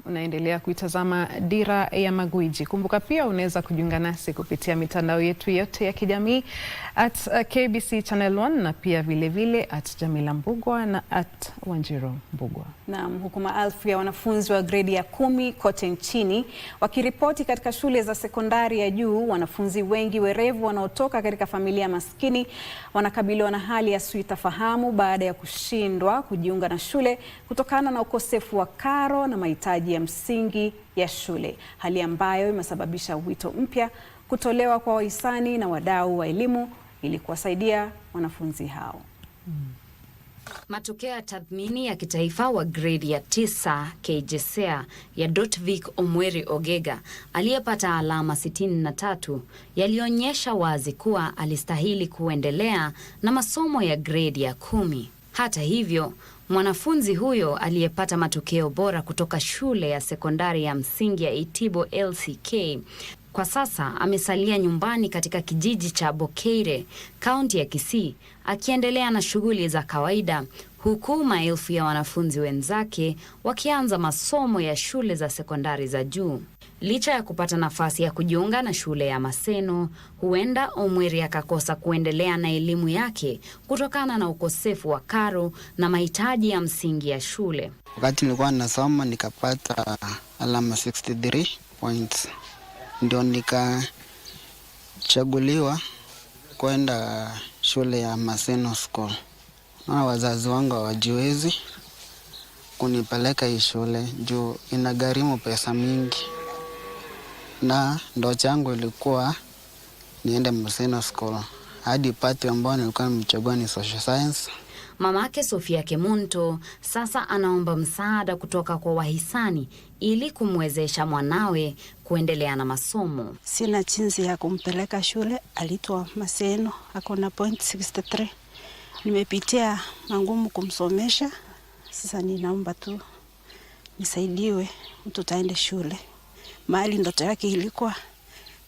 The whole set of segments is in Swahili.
Unaendelea kuitazama Dira ya Magwiji. Kumbuka pia unaweza kujiunga nasi kupitia mitandao yetu yote ya kijamii @KBC Channel 1 na pia vile @Jamila Mbugwa na @Wanjiru Mbugwa. Naam, huku maelfu ya wanafunzi wa gredi ya 10 kote nchini wakiripoti katika shule za sekondari ya juu, wanafunzi wengi werevu wanaotoka katika familia maskini wanakabiliwa na hali ya sintofahamu baada ya kushindwa kujiunga na shule kutokana na ukosefu wa karo na mahitaji ya msingi ya shule, hali ambayo imesababisha wito mpya kutolewa kwa wahisani na wadau wa elimu ili kuwasaidia wanafunzi hao. Matokeo ya tathmini ya kitaifa wa gredi ya 9 KJSEA ya Dotvik Omweri Ogega aliyepata alama 63 yalionyesha wazi kuwa alistahili kuendelea na masomo ya gredi ya 10. Hata hivyo, mwanafunzi huyo aliyepata matokeo bora kutoka shule ya sekondari ya msingi ya Itibo LCK kwa sasa amesalia nyumbani katika kijiji cha Bokeire, kaunti ya Kisii, akiendelea na shughuli za kawaida, huku maelfu ya wanafunzi wenzake wakianza masomo ya shule za sekondari za juu. Licha ya kupata nafasi ya kujiunga na shule ya Maseno, huenda Omweri akakosa kuendelea na elimu yake kutokana na ukosefu wa karo na mahitaji ya msingi ya shule. Wakati nilikuwa nasoma nikapata alama 63 points. Ndio nikachaguliwa kwenda shule ya Maseno School. Na wazazi wangu hawajiwezi kunipeleka hii shule juu inagharimu pesa mingi. Na ndoto yangu ilikuwa niende Maseno School. Hadi pati ambayo nilikuwa nimechagua ni social science. Mamake Sofia Kemunto sasa anaomba msaada kutoka kwa wahisani ili kumwezesha mwanawe kuendelea na masomo. Sina jinsi ya kumpeleka shule, alitwa Maseno, ako na point 63. Nimepitia mangumu kumsomesha, sasa ninaomba tu nisaidiwe mtu taende shule. Mahali ndoto yake ilikuwa.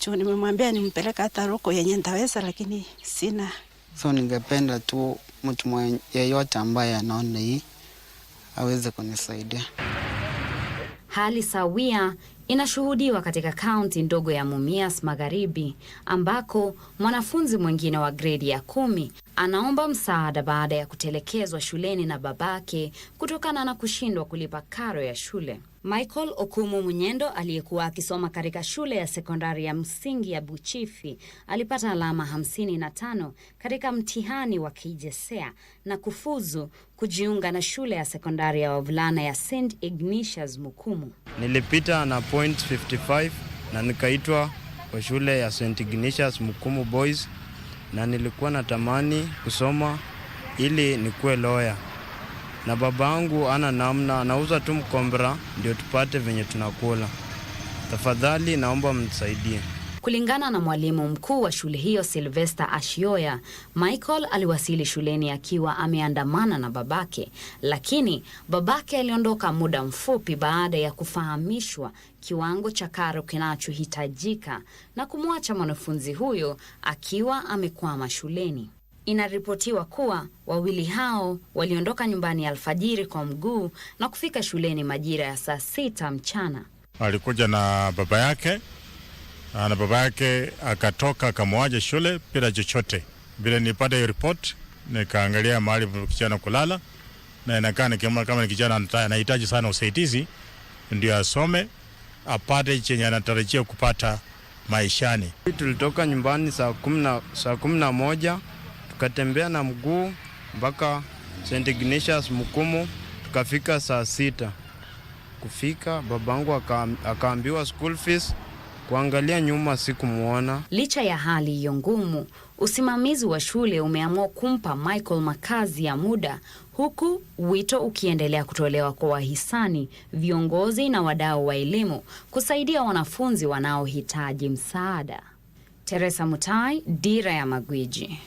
Nimemwambia nimpeleka hata Roko yenye nitaweza, lakini sina. So ningependa tu mtu yeyote ambaye anaona hii aweze kunisaidia. Hali sawia inashuhudiwa katika kaunti ndogo ya Mumias Magharibi, ambako mwanafunzi mwingine wa gredi ya 10 anaomba msaada baada ya kutelekezwa shuleni na babake kutokana na kushindwa kulipa karo ya shule. Michael Okumu Munyendo aliyekuwa akisoma katika shule ya sekondari ya msingi ya Buchifi alipata alama 55 katika mtihani wa KJSEA na kufuzu kujiunga na shule ya sekondari ya wavulana ya St. Ignatius Mukumu. Nilipita na point 55 na nikaitwa kwa shule ya St. Ignatius Mukumu Boys, na nilikuwa natamani kusoma ili nikuwe lawyer. Na babangu ana namna, anauza tu mkombra ndio tupate venye tunakula. Tafadhali naomba mnisaidie. Kulingana na mwalimu mkuu wa shule hiyo Sylvester Ashioya, Michael aliwasili shuleni akiwa ameandamana na babake, lakini babake aliondoka muda mfupi baada ya kufahamishwa kiwango cha karo kinachohitajika na kumwacha mwanafunzi huyo akiwa amekwama shuleni. Inaripotiwa kuwa wawili hao waliondoka nyumbani alfajiri kwa mguu na kufika shuleni majira ya saa 6 mchana. Alikuja na baba yake, na baba yake akatoka akamwacha shule bila chochote. Bila nipata hiyo report, nikaangalia mahali kijana kulala, na inakaa kama kijana anahitaji sana usaidizi ndio asome apate chenye anatarajia kupata maishani. Tulitoka nyumbani saa 11, tukatembea na mguu mpaka St. Ignatius Mukumu, tukafika saa 6. Kufika babangu akaambiwa school fees, kuangalia nyuma sikumuona. Licha ya hali hiyo ngumu, usimamizi wa shule umeamua kumpa Michael makazi ya muda, huku wito ukiendelea kutolewa kwa wahisani, viongozi na wadau wa elimu kusaidia wanafunzi wanaohitaji msaada. Teresa Mutai, Dira ya Magwiji.